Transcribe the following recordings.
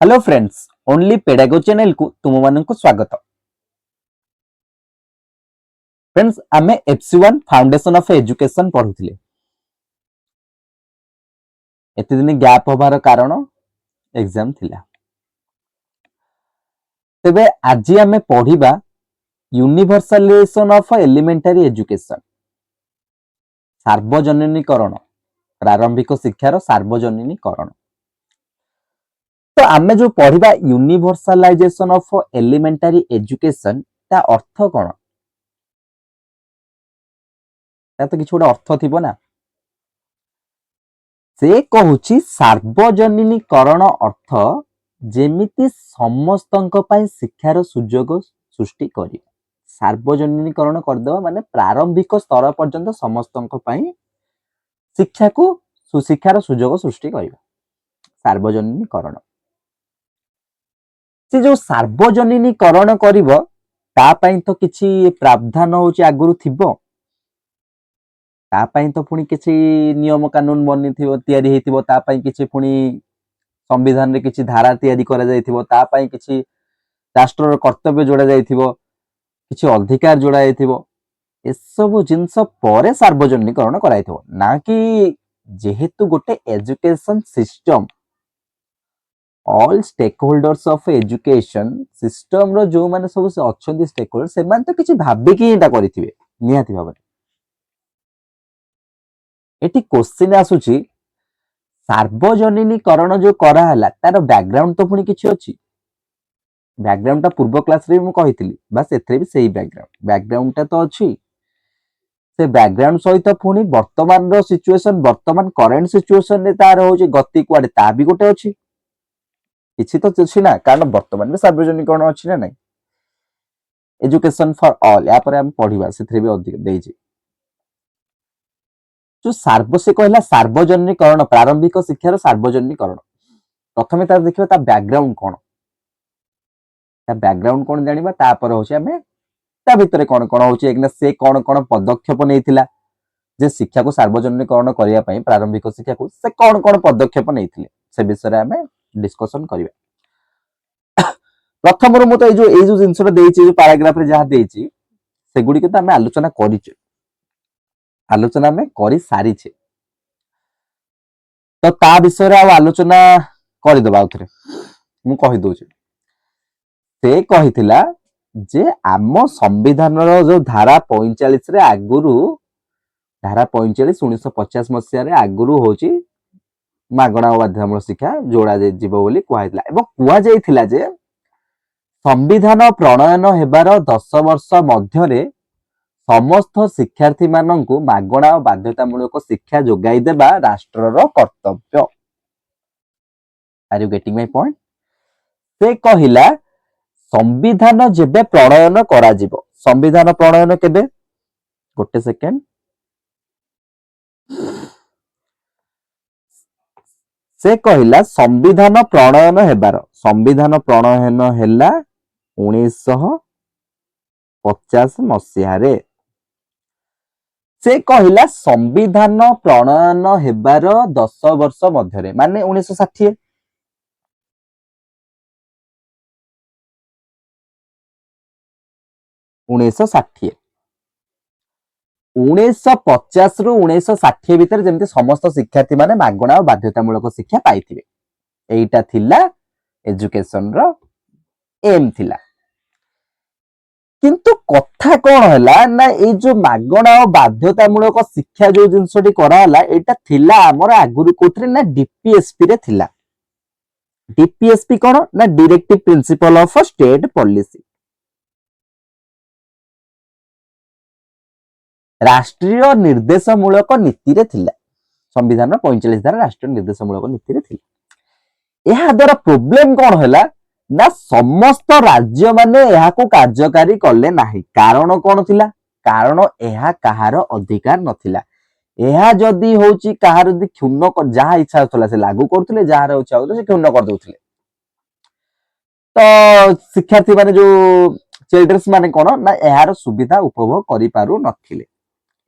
Hello friends, only पेडागो channel को तुम मानक स्वागत। फ्रेंड्स, आमे FC1 फाउंडेशन ऑफ एजुकेशन पढुथिले। एते दिन गैप होबार कारण एग्जाम थिला। तेबे आजि आमे पढिबा यूनिवर्सलाइजेशन ऑफ एलिमेंटरी एजुकेशन, सार्वजनीनीकरण, प्रारंभिक शिक्षार सार्वजनीनीकरण। तो आमे जो पढिबा यूनिवर्सलाइजेशन ऑफ एलिमेंटरी एजुकेशन ता अर्थ कोन? ता तो किछ गोटे अर्थ थिबो ना। से कहूची सार्वजनीनीकरण अर्थ जेमिति समस्तंक पई शिक्षार सुजोग सृष्टि करी। सार्वजनीनीकरण करदेवा माने प्रारंभिक स्तर पर्यंत समस्तंक पई शिक्षा को सुशिक्षार सुजोग सृष्टि करिबा सार्वजनीनीकरण। से जो सार्वजनीनीकरण करिवो ता पई तो किछि प्रावधान होची आगुरु थिबो। ता पई तो पुनी किछि नियम कानून बनी थिबो, तयारी हेतिबो। ता पई किछि पुनी संविधान रे किछि धारा तयारी करा जायथिबो। ता पई किछि राष्ट्र कर्तव्य जोड़ा जायथिबो, किछि अधिकार जोड़ा जायथिबो। ए सब जिंस परे सार्वजनीकरण करायथिबो ना कि जेहेतु गोटे education system all stakeholders of education system रो जो माने सब से अछंती स्टेक होल्डर से माने तो किछि भाबी कि एटा करिथिबे निहाती भाबरे। एटी क्वेश्चन आसुची सार्वजनीकरण जो करा हला तार बैकग्राउंड तो पुनी किछि अछि। बैकग्राउंड ता पूर्व क्लास रे मु कहितली, बस एथरे भी सेही बैकग्राउंड ता तो अछि। से बैकग्राउंड सहित पुनी वर्तमान रो सिचुएशन, वर्तमान करंट सिचुएशन रे तार होची गति कुआडे ता भी गोटे अछि। किछि तो अछि ना, कारण वर्तमान में सार्वजनीकरण अछि ना नहीं। एजुकेशन फॉर ऑल या पर हम पढिबा सेथरे भी अधिक देइछि। जो से कहला सार्वजनीकरण, प्रारंभिक शिक्षार सार्वजनीकरण। प्रथमे तार देखिबा ता बैकग्राउंड कोन, ता बैकग्राउंड कोन जानिबा। तापर होछि हमें ता भितरे कोन कोन होछि एकना से कोन कोन पदक्षेप नेइथिला जे शिक्षा को सार्वजनीकरण करिया पई, प्रारंभिक शिक्षा को से कोन कोन पदक्षेप नेइथिले से विषय रे हमें डिस्कशन करिबा। प्रथम रो मु तो ए जो जिंसटा देइछि, जो पैराग्राफ रे जहा देइछि से गुडी के तो हमें आलोचना करिछु, आलोचना में करि सारिछे। तो ता विषय रे आलोचना करि दबा उथरे मु कहि दोछि। से कहिथिला जे आम संविधान रो जो धारा 45 रे आगुरु, धारा 45 1950 मसिया रे आगुरु होची मागणा बाध्यतामूलक शिक्षा जोड़ा जीवो बोली कुहाइथिला। एवं कुहाଯାଇथिला जे संविधान प्रणयन हेबार 10 वर्ष मध्यरे समस्त शिक्षार्थी माननकु मागणा बाध्यतामूलक शिक्षा जोगाई देबा राष्ट्रर कर्तव्य। Are you getting my point? से कहिला संविधान जेबे प्रणयन करा जिवो, संविधान प्रणयन केबे, गोटे सेकेंड, से कहिला संविधान प्रणयन हेबार, संविधान प्रणयन हेला 1950 मसिया रे। से कहिला संविधान प्रणयन हेबार 10 वर्ष मध्यरे माने 1960, 1960 1950 रु 1960 भितर जेमति समस्त शिक्षार्थी माने मागणा बाध्यतामूलक शिक्षा पाइथिबे, एइटा थिला एजुकेशन रो एम थिला। किंतु कथा कोन हला ना ए जो मागणा बाध्यतामूलक शिक्षा जो जिंसटी करा हला एटा थिला हमर आगुरु कोथरे ना डीपीएसपी रे थिला। डीपीएसपी कोन ना directive principle of state policy, राष्ट्रीय निर्देशमूलक नीति रे थिला। संविधान 45 धारा राष्ट्रीय निर्देशमूलक नीति रे थिला। एहा द्वारा प्रॉब्लम कोन हला ना समस्त राज्य माने एहा को कार्यकारी करले नाही। कारण कोन थिला? कारण एहा कहार अधिकार नथिला। एहा जदी होची कहार जदी क्षुण्ण कर जहा इच्छा होतला से लागू करथले, जहार इच्छा होतला से क्षुण्ण कर दोथले। तो शिक्षार्थी माने जो चिल्ड्रंस माने कोन ना एहार सुविधा उपभोग करि पारु नथिले,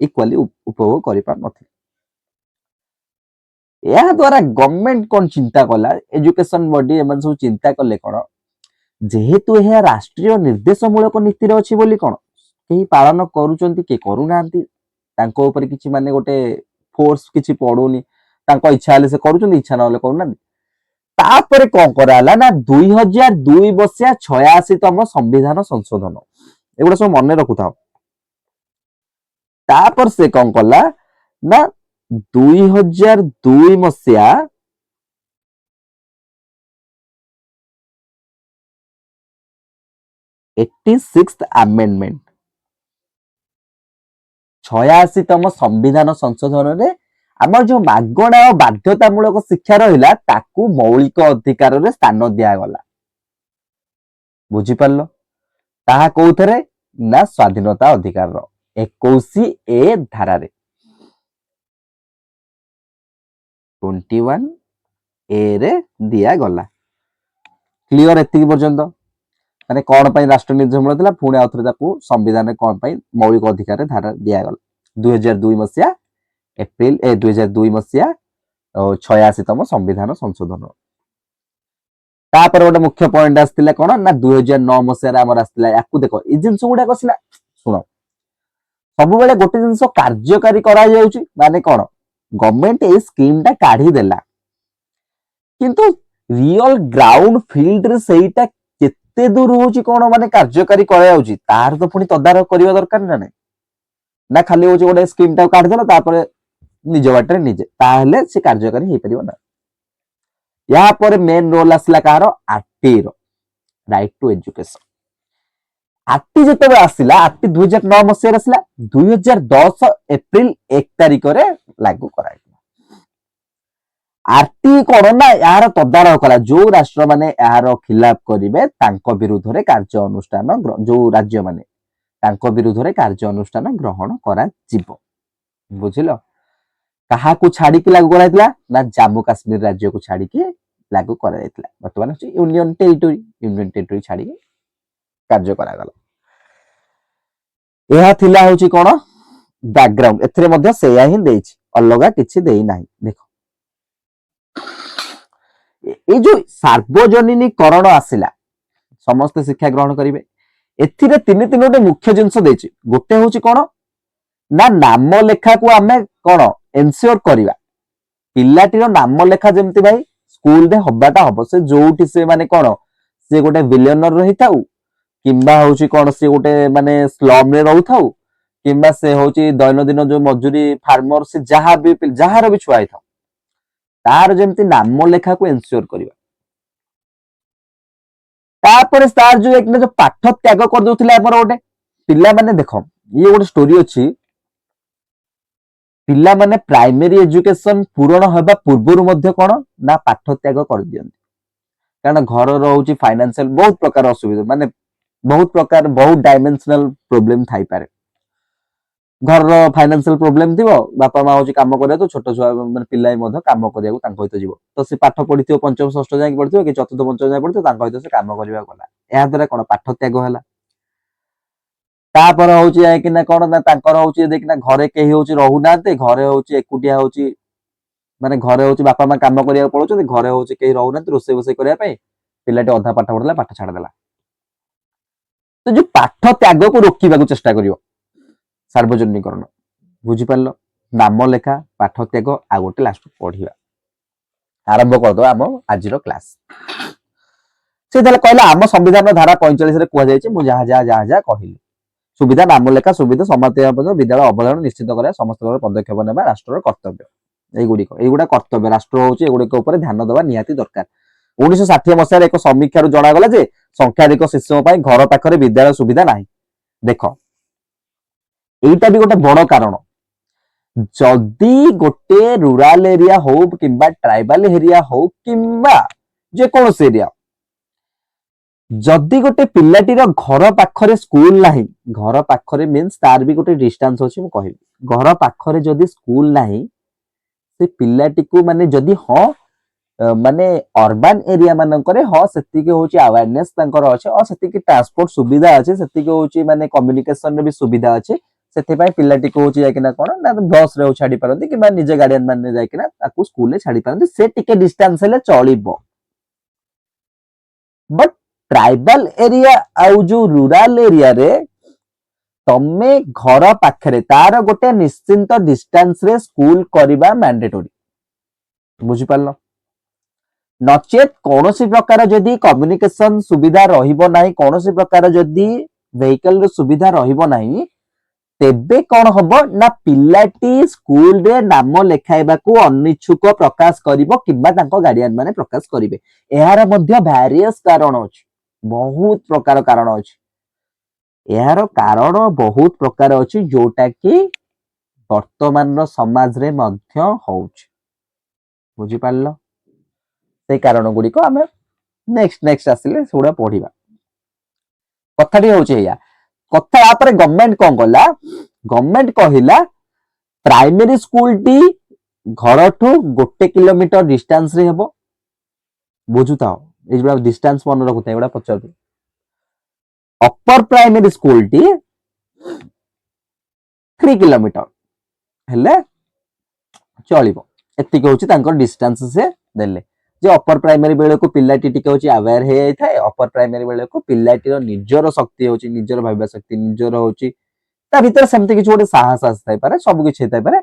इक्वाली उपभोग करि पार नथिले। या द्वारा गवर्नमेंट कौन चिंता कला एजुकेशन बॉडी एमन सब चिंता कले कौन जेहेतु यह राष्ट्रीय निर्देशमूलक नीति अच्छी बोली कौन कहीं पालन करूचंती के करूनांती तांको ऊपर किछि माने गोटे फोर्स किछि पड़ुनी तांको इच्छा हेले से करूचंती इच्छा न हेले करूनांती तापर कौन कराला ना 2002 बसिया 86तम संविधान संशोधन एगुड़ा सब मन रखुता तापर से कौन कला ना 2002 मसिया 86th अमेंडमेंट 86तम संविधान संशोधन रे आम जो मागणा और बाध्यतामूलक शिक्षा रहा ताकू मौलिक अधिकार रे स्थान दिगला बुझिपार ताहा कौथरे ना स्वाधीनता अधिकार 21A धारा 21A रे दिया गला क्लियर एति पर्यंत माने कौन पाई राष्ट्र निर्देश मिलता पुणी आउ थे संविधान कौन पाई मौलिक अधिकार धारा दिगला 2002 मसीहा एप्रिल 2002 मसीहा 86तम संविधान संशोधन तापर गोटे मुख्य पॉइंट आसला कौन ना 2009 मसीह आमर आसला या देख ये जिन गुड़ाक शुण सब बेले गोटे जिन कार्यकारी करा माने कौन गवर्नमेंट ए स्कीम टा काढ़ी देला किंतु रियल ग्राउंड फील्ड रे सेटा केते दूर होची कौन माने कार्यकारी करा जाउची तार तो पुनी तदारख करबा दरकार ना नहीं ना खाली होची गोटे स्कीम टा काढ़ी देला तापर निज बाटे निजे ताहले से कार्यकारी हे परिबो ना यहाँ पर मेन रोल आसला कहार आरटी रो राइट टू एजुकेशन आरटी जिते आसला आरटी 2009 मसीह आसला 2010 एप्रिल 1 तारिख रे लागू करा आरटी कौन ना यार तदारख कला जो राष्ट्र माने यार खिलाफ करिवे तांको विरुद्ध रे कार्य अनुष्ठान जो राज्य माने तांको विरुद्ध रे कार्य अनुष्ठान ग्रहण करा जिवो बुझिलो कहा को छाड़ी के लागू कराइतला ना जम्मू काश्मीर राज्य को छाड़ी के लागू कराइतला वर्तमान अछि यूनियन टेरिटरी छाड़ी कार्य करा गला यह थिला होची कोन बैकग्राउंड एथरे मध्ये सेया ही देछि अलगा किछि देई नाही देखो ए जो सार्वजनीकरण आसिला समस्त शिक्षा ग्रहण करिवे एथिरे तीन गोटे मुख्य जिंस देछि गोटे होची कोन ना नाम लेखा को आमे कोन एनश्योर करिवा पिलाटीर नाम लेखा जेमति भाई स्कूल रे हबाटा हबो से जोठी से माने कोन से गोटे बिलियनर रही थाउ किंबा होची कोन से गोटे माने स्लम रे रहउ थाउ किंबा से होची दैनंदिन जो मजूरी फार्मर से जहार भी छुआ थाउ तार जेमति नाम लेखा को एनश्योर करिवा तापर स्टार जो एक जो पाठ त्याग कर दोथिले हमर गोटे पिला माने देखो ये गोटे स्टोरी अछि पिला माने प्राइमरी एजुकेशन पूर्ण होबा पूर्वरु मध्य कोन ना पाठ त्याग कर दियंती कारण घर रहउची फाइनेंशियल बहुत प्रकार असुविधा माने बहुत प्रकार बहुत डायमेंशनल प्रॉब्लम थाई पारे घर रो फाइनेंशियल प्रॉब्लम दिबो बापा मां होची काम करे तो छोट छुआ माने पिलाई मध्य काम करिया को तांको हित जीवो तो से पाठ पढिथियो पंचम षष्ठ जाय पढिथियो कि चतुर्थ पंचम जाय पढिथियो तांको हित से काम करिया गला एहा द्वारा कोन पाठ त्याग होला तापर होची आय कि ना कोन ना तांकर होची देखना घरे केही होची रहू नाते घरे होची एकुटिया होची माने घरे होची बापा मां काम करिया पळोचो घरे होची केही रहू नाते रोसे बसे करिया पे पिलाटे अधा पाठ पढला पाठ छाड़ देला तो जो पाठ त्याग को रोकिबा को चेष्टा करियो सार्वजनिकरण बुझी पारलो नाम लेखा पाठ त्याग आ गोटे लास्ट पढिबा आरंभ कर दो हम आजिरो क्लास से देले कहला हम संविधान धारा 45 रे कुआ जायछि मु जहा कहिली सुविधा नाम लेखा सुविधा समाप्ति विद्यालय अवधारण निश्चित करा समस्त पदक्षेप नेबा राष्ट्र कर्तव्य एगुड़ा कर्तव्य राष्ट्र होची एगुड़िक ऊपर ध्यान देवा निहाती दरकार 1960 मसीह एक समीक्षा जना गला जे संख्याधिक शिशु पई घर पाखरे विद्यालय सुविधा नाही देखो एटा भी गोटे बड़ कारण जदि गोटे रूरल एरिया हो किंबा ट्राइबल एरिया हो किंबा जे कोनोस एरिया जदि गोटे पिलाटीर घर पाखरे स्कूल नाही घर पाखरे मीन्स तार भी गोटे डिस्टेंस अछि मु कहिबी घर पाखरे जदि स्कूल नाही से पिलाटी को माने जदि माने अर्बन एरिया मानकरे सेति के होची अवेयरनेस तांकर अछि और सेति के ट्रांसपोर्ट सुविधा अछि सेति के होची माने कम्युनिकेशन रे भी सुविधा अछि ସେଥିପାଇଁ ପିଲାଟି କହୁଛି ଯାଇକିନା କଣ ନା ବସ ରେ ଛାଡି ପାରନ୍ତି କିମ୍ବା ନିଜ ଗାର୍ଡିଆନ ମାନେ ଯାଇକିନା ତାକୁ ସ୍କୁଲରେ ଛାଡି ପାରନ୍ତି, ସେ ଟିକେ ଡିଷ୍ଟାନ୍ସ ହେଲେ ଚଳିବ। ବଟ୍ ଟ୍ରାଇବାଲ ଏରିଆ ଆଉ ଯୋଉ ରୁରାଲ ଏରିଆରେ ତମେ ଘର ପାଖରେ ତାର ଗୋଟେ ନିଶ୍ଚିନ୍ତ ଡିଷ୍ଟାନ୍ସ ରେ ସ୍କୁଲ କରିବା ମ୍ୟାଣ୍ଡେଟୋରୀ, ବୁଝିପାରିଲ। ନଚେତ କୌଣସି ପ୍ରକାର ଯଦି କମ୍ୟୁନିକେସନ ସୁବିଧା ରହିବ ନାହିଁ, କୌଣସି ପ୍ରକାର ଯଦି ଭେହିକଲ ର ସୁବିଧା ରହିବ ନାହିଁ, ତେବେ କଣ ହବ ନା ପିଲାଟି ସ୍କୁଲରେ ନାମ ଲେଖାଇବାକୁ ଅନିଚ୍ଛୁକ ପ୍ରକାଶ କରିବ କିମ୍ବା ତାଙ୍କ ଗାର୍ଡିଆନ ମାନେ ପ୍ରକାଶ କରିବେ। ଏହାର ମଧ୍ୟ ଭ୍ୟାରିୟସ କାରଣ ଅଛି, ବହୁତ ପ୍ରକାର କାରଣ ଅଛି। ଏହାର କାରଣ ବହୁତ ପ୍ରକାର ଅଛି, ଯୋଉଟା କି ବର୍ତ୍ତମାନର ସମାଜରେ ମଧ୍ୟ ହଉଛି, ବୁଝିପାରିଲ। ସେଇ କାରଣ ଗୁଡିକ ଆମେ ନେକ୍ସଟ ଆସିଲେ ସେଗୁଡା ପଢିବା। କଥାଟି ହଉଛି ଏଇଆ। କଥା ତାପରେ ଗଭର୍ଣ୍ଣମେଣ୍ଟ କଣ କଲା, ଗଭର୍ଣ୍ଣମେଣ୍ଟ କହିଲା ପ୍ରାଇମେରୀ ସ୍କୁଲଟି ଘରଠୁ 1 କିଲୋମିଟର ଡିଷ୍ଟାନ୍ସ ରେ ହେବ। ବୁଝୁଥାଅ, ଏଇ ଯୋଉଟା ଡିଷ୍ଟାନ୍ସ ମନେ ରଖୁଥାଏ, ଏଗୁଡା ପଚାରୁଛି। ଅପର ପ୍ରାଇମେରୀ ସ୍କୁଲଟି 3 କିଲୋମିଟର ହେଲେ ଚଳିବ। ଏତିକି ହଉଛି ତାଙ୍କର ଡିଷ୍ଟାନ୍ସ ସେ ଦେଲେ। ଯେ ଅପର ପ୍ରାଇମେରୀ ବେଳକୁ ପିଲାଟି ଟିକେ ହଉଛି ଆୱାର ହେଇଯାଇଥାଏ, ଅପର ପ୍ରାଇମେରୀ ବେଳକୁ ପିଲାଟିର ନିଜର ଶକ୍ତି ହଉଛି, ନିଜର ଭାବିବା ଶକ୍ତି, ନିଜର ହଉଛି ତା ଭିତରେ ସେମିତି କିଛି ଗୋଟେ ସାହସ ଆସିଥାଇପାରେ, ସବୁ କିଛି ହେଇଥାଇପାରେ,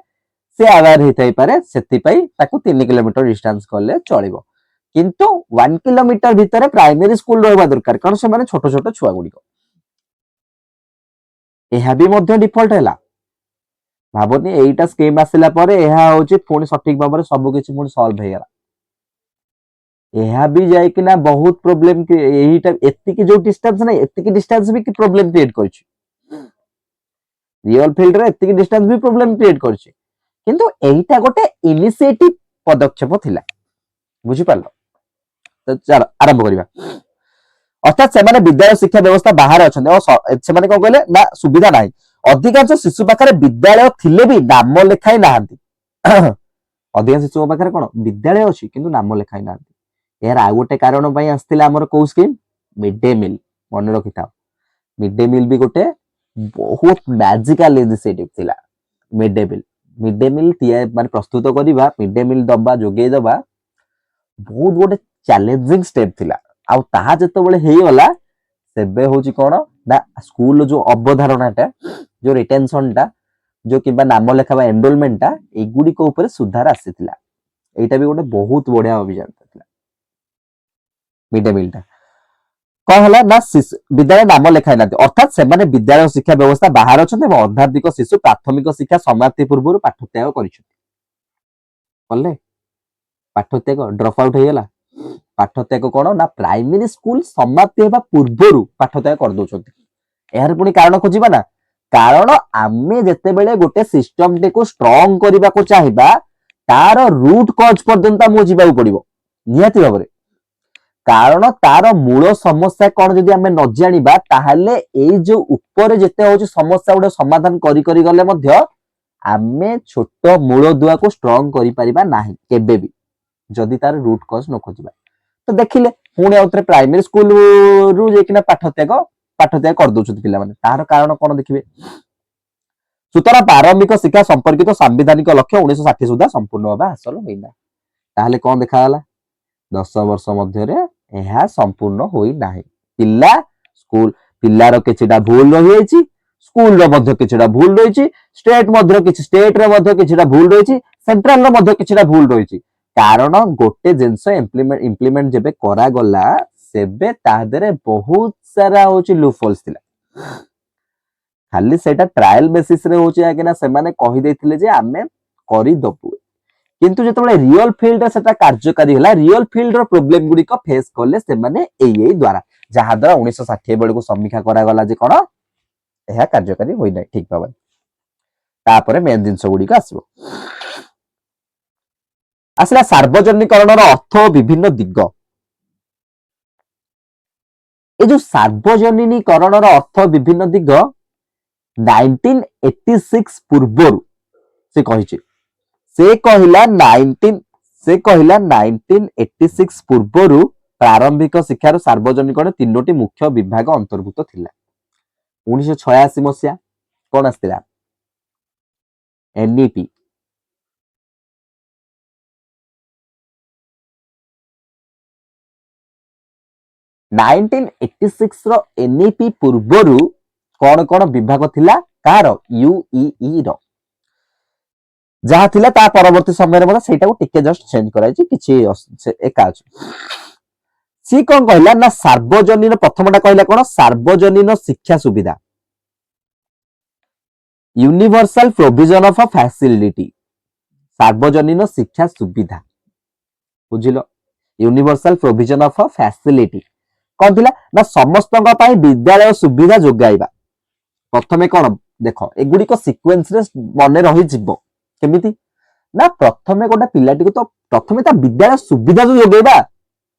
ସେ ଆୱାର ହେଇଥାଇପାରେ, ସେଥିପାଇଁ ତାକୁ 3 କିଲୋମିଟର ଡିଷ୍ଟାନ୍ସ କଲେ ଚଳିବ। କିନ୍ତୁ 1 କିଲୋମିଟର ଭିତରେ ପ୍ରାଇମେରୀ ସ୍କୁଲ ରହିବା ଦରକାର, କାରଣ ସେମାନେ ଛୋଟ ଛୋଟ ଛୁଆ ଗୁଡିକ। ଏହା ବି ମଧ୍ୟ ଡିଫଲ୍ଟ ହେଲା। ଭାବନି ଏଇଟା ସ୍କିମ୍ ଆସିଲା ପରେ ଏହା ହଉଛି ପୁଣି ସଠିକ ଭାବରେ ସବୁକିଛି ପୁଣି ସଲ୍ଭ ହେଇଗଲା। ଏହା ବି ଯାଇକିନା ବହୁତ ପ୍ରୋବ୍ଲେମ, ଏଇଟା ଏତିକି ଯୋଉ ଡିଷ୍ଟାନ୍ସ ନାହିଁ, ଏତିକି ଡିଷ୍ଟାନ୍ସ ବି ପ୍ରୋବ୍ଲେମ କ୍ରିଏଟ କରିଛି। ରିଅଲ ଫିଲ୍ଡରେ ଏତିକି ଡିଷ୍ଟାନ୍ସ ବି ପ୍ରୋବ୍ଲେମ କ୍ରିଏଟ କରିଛି, କିନ୍ତୁ ଏଇଟା ଗୋଟେ ଇନିସିଏଟିଭ ପଦକ୍ଷେପ ଥିଲା, ବୁଝିପାରିଲ। ତ ଚାଲ ଆରମ୍ଭ କରିବା। ଅର୍ଥାତ୍ ସେମାନେ ବିଦ୍ୟାଳୟ ଶିକ୍ଷା ବ୍ୟବସ୍ଥା ବାହାରେ ଅଛନ୍ତି, ସେମାନେ କଣ କହିଲେ ନା ସୁବିଧା ନାହିଁ। ଅଧିକାଂଶ ଶିଶୁ ପାଖରେ ବିଦ୍ୟାଳୟ ଥିଲେ ବି ନାମ ଲେଖାଇ ନାହାନ୍ତି। ଅଧିକାଂଶ ଶିଶୁଙ୍କ ପାଖରେ କଣ ବିଦ୍ୟାଳୟ ଅଛି କିନ୍ତୁ ନାମ ଲେଖାଇ ନାହାନ୍ତି। ଏହାର ଆଉ ଗୋଟେ କାରଣ ପାଇଁ ଆସିଥିଲା ଆମର କୋଉ ସ୍କିମ୍, ମିଡ୍ ଡେ ମିଲ୍। ମନେ ରଖିଥାଅ, ମିଡ୍ ଡେ ମିଲ୍ ବି ଗୋଟେ ବହୁତ ମ୍ୟାଜିକାଲ ଇନିସିଏଟିଭ ଥିଲା। Mid day meal, mid day meal ମାନେ ପ୍ରସ୍ତୁତ କରିବା, ମିଡ୍ ଡେ ମିଲ୍ ଦବା, ଯୋଗେଇ ଦବା ବହୁତ ଗୋଟେ ଚ୍ୟାଲେଞ୍ଜିଂ ଷ୍ଟେପ ଥିଲା। ଆଉ ତାହା ଯେତେବେଳେ ହେଇଗଲା, ସେବେ ହଉଛି କଣ ନା ସ୍କୁଲ ଯୋଉ ଅବଧାରଣାଟା, ଯୋଉ ରିଟେନସନଟା, ଯୋଉ କିମ୍ବା ନାମ ଲେଖା ବା ଏନରୋଲମେଣ୍ଟଟା, ଏଗୁଡିକ ଉପରେ ସୁଧାର ଆସିଥିଲା। ଏଇଟା ବି ଗୋଟେ ବହୁତ ବଢିଆ ଅଭିଯାନ ଥିଲା ମିଡ୍ ଡେ ମିଲ୍ ଟା। କଣ ହେଲା ନା ବିଦ୍ୟାଳୟ ନାମ ଲେଖାଇ ନାହାନ୍ତି, ଅର୍ଥାତ୍ ସେମାନେ ବିଦ୍ୟାଳୟ ଶିକ୍ଷା ବ୍ୟବସ୍ଥା ବାହାରେ ଅଛନ୍ତି ଏବଂ ଅର୍ଦ୍ଧାଧିକ ଶିଶୁ ପ୍ରାଥମିକ ଶିକ୍ଷା ସମାପ୍ତି ପୂର୍ବରୁ ପାଠ ତ୍ୟାଗ କରିଛନ୍ତି। କଲେ ପାଠ ତ୍ୟାଗ, ଡ୍ରପ୍ ଆଉଟ୍ ହେଇଗଲା। ପାଠ ତ୍ୟାଗ କଣ ନା ପ୍ରାଇମେରୀ ସ୍କୁଲ ସମାପ୍ତି ହେବା ପୂର୍ବରୁ ପାଠ ତ୍ୟାଗ କରିଦଉଛନ୍ତି। ଏହାର ପୁଣି କାରଣ ଖୋଜିବା ନା, କାରଣ ଆମେ ଯେତେବେଳେ ଗୋଟେ ସିଷ୍ଟମଟିକୁ ଷ୍ଟ୍ରଙ୍ଗ କରିବାକୁ ଚାହିଁବା, ତାର ରୁଟ୍ କଜ୍ ପର୍ଯ୍ୟନ୍ତ ଆମକୁ ଯିବାକୁ ପଡିବ ନିହାତି ଭାବରେ। କାରଣ ତାର ମୂଳ ସମସ୍ୟା କଣ ଯଦି ଆମେ ନ ଜାଣିବା, ତାହେଲେ ଏଇ ଯୋଉ ଉପରେ ଯେତେ ହଉଛି ସମସ୍ୟା ଗୁଡେ ସମାଧାନ କରି କରି ଗଲେ ମଧ୍ୟ ଆମେ ଛୋଟ ମୂଳ ଦୁଆକୁ ଷ୍ଟ୍ରଙ୍ଗ କରିପାରିବା ନାହିଁ କେବେ ବି, ଯଦି ତାର ରୁଟ୍ କଜ୍ ନ ଖୋଜିବା। ତ ଦେଖିଲେ ପୁଣି ଆଉଥରେ ପ୍ରାଇମେରୀ ସ୍କୁଲ ରୁ ଯାଇକିନା ପାଠ ତ୍ୟାଗ କରିଦଉଛନ୍ତି ପିଲାମାନେ। ତାହାର କାରଣ କଣ ଦେଖିବେ। ସୁତରାଂ ପ୍ରାରମ୍ଭିକ ଶିକ୍ଷା ସମ୍ପର୍କିତ ସାମ୍ବିଧାନିକ ଲକ୍ଷ୍ୟ 1960 ସୁଦ୍ଧା ସମ୍ପୂର୍ଣ୍ଣ ଭାବେ ହାସଲ ହୋଇନାହିଁ। ତାହେଲେ କଣ ଦେଖାଗଲା, 10 ବର୍ଷ ମଧ୍ୟରେ ଏହା ସମ୍ପୂର୍ଣ୍ଣ ହୋଇନାହିଁ। ପିଲାର କିଛିଟା ଭୁଲ ରହିଯାଇଛି, ସ୍କୁଲର ମଧ୍ୟ କିଛିଟା ଭୁଲ ରହିଛି, ଷ୍ଟେଟରେ ମଧ୍ୟ କିଛିଟା ଭୁଲ ରହିଛି, ସେଣ୍ଟ୍ରାଲର ମଧ୍ୟ କିଛିଟା ଭୁଲ ରହିଛି। କାରଣ ଗୋଟେ ଜିନିଷ ଇମ୍ପ୍ଲିମେଣ୍ଟ ଯେବେ କରାଗଲା, ସେବେ ତା ଦେହରେ ବହୁତ ସାରା ହଉଛି ଲୁପ୍ ହୋଲ୍ସ ଥିଲା। ଖାଲି ସେଇଟା ଟ୍ରାଏଲ ବେସିସରେ ହଉଛି ଆଜ୍ଞା ସେମାନେ କହିଦେଇଥିଲେ ଯେ ଆମେ କରିଦବୁ, କିନ୍ତୁ ଯେତେବେଳେ ରିଅଲ ଫିଲ୍ଡରେ ସେଟା କାର୍ଯ୍ୟକାରୀ ହେଲା, ରିଅଲ ଫିଲ୍ଡର ପ୍ରୋବ୍ଲେମ ଗୁଡିକ ଫେସ୍ କଲେ ସେମାନେ ଏଇ ଦ୍ୱାରା, ଯାହା ଦ୍ୱାରା 1960 ବେଳକୁ ସମୀକ୍ଷା କରାଗଲା ଯେ କଣ ଏହା କାର୍ଯ୍ୟକାରୀ ହୋଇନାହିଁ ଠିକ ଭାବରେ। ତାପରେ ମେନ୍ ଜିନିଷ ଗୁଡିକ ଆସିଲା ସାର୍ବଜନୀକରଣର ଅର୍ଥ ଓ ବିଭିନ୍ନ ଦିଗ। ଏ ଯୋଉ ସାର୍ବଜନୀକରଣର ଅର୍ଥ ବିଭିନ୍ନ ଦିଗ 1986 ପୂର୍ବରୁ ସେ କହିଛି। ସେ କହିଲା 1986 ପୂର୍ବରୁ ପ୍ରାରମ୍ଭିକ ଶିକ୍ଷାର ସାର୍ବଜନୀକରଣ 3ଟି ମୁଖ୍ୟ ବିଭାଗ ଅନ୍ତର୍ଭୁକ୍ତ ଥିଲା। 1986 ମସିହା କଣ ଆସିଥିଲା एनईपी। नाइनटीन 86 रो एनईपी पूर्वरु कौन कौन विभाग थिला कार यूईई रो जहा थिला ता परवर्ती समय रे मतलब सेटा को टिके जस्ट चेंज कराई छी किछि एका अछि। सी कौन कहला ना सार्वजनीन प्रथमटा कहला कौन सार्वजनीन शिक्षा सुविधा यूनिवर्सल प्रोविजन ऑफ फैसिलिटी सार्वजनीन शिक्षा सुविधा बुझिलो यूनिवर्सल प्रोविजन ऑफ फैसिलिटी कौन थिला ना समस्त विद्यालय सुविधा जोगाइबा। प्रथमे कौन देख एगुड़ी सिक्वेन्स रे मन रही जीवो केमिति ना प्रथमे गोटे पिलाटी को तो प्रथमे ता विद्यालय सुविधा जो जोगाइबा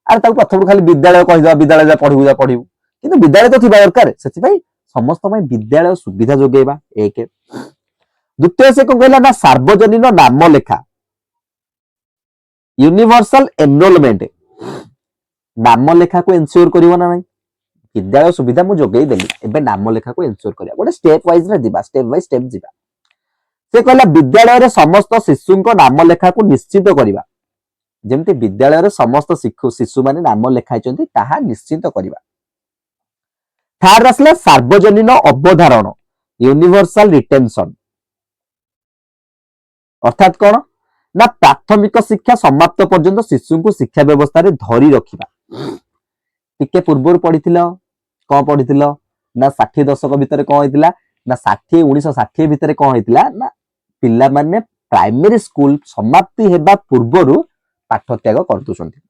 अरे ताको प्रथम खाली विद्यालय कहि दवा विद्यालय जा पढिबू किंतु विद्यालय तो थिबा दरकार सेति भाई समस्त विद्यालय सुविधा जोगाइबा एक। द्वितीय से कौन कहला ना सार्वजनीन नाम लेखा यूनिवर्सल एनरोलमेंट नाम लेखा को एनश्योर करिवो ना नहीं विद्यालय सुविधा मु जोगई देली एबे नाम लेखा को एनश्योर करिया गोटे स्टेप वाइज रे दिबा स्टेप बाय स्टेप दिबा। से कहला विद्यालय रे समस्त शिशु को नाम लेखा को निश्चित करिबा जेमते विद्यालय रे समस्त शिशु माने नाम लेखाइ चंती ताहा निश्चित करिबा। थर्ड असले सार्वजनीन अवधारण यूनिवर्सल रिटेंशन अर्थात कौन ना प्राथमिक शिक्षा समाप्त पर्यंत शिशु को शिक्षा व्यवस्था रे धरी रखिबा। टिके पूर्व पढ़िथिलो कौन पढ़िथिलो ना 60 दशक भितर कौन होइतिला ना 1960 भितर कौन होइतिला ना पिला माने प्राइमरी स्कूल समाप्ति हेबा पूर्वरु पाठ त्याग कर दोछंती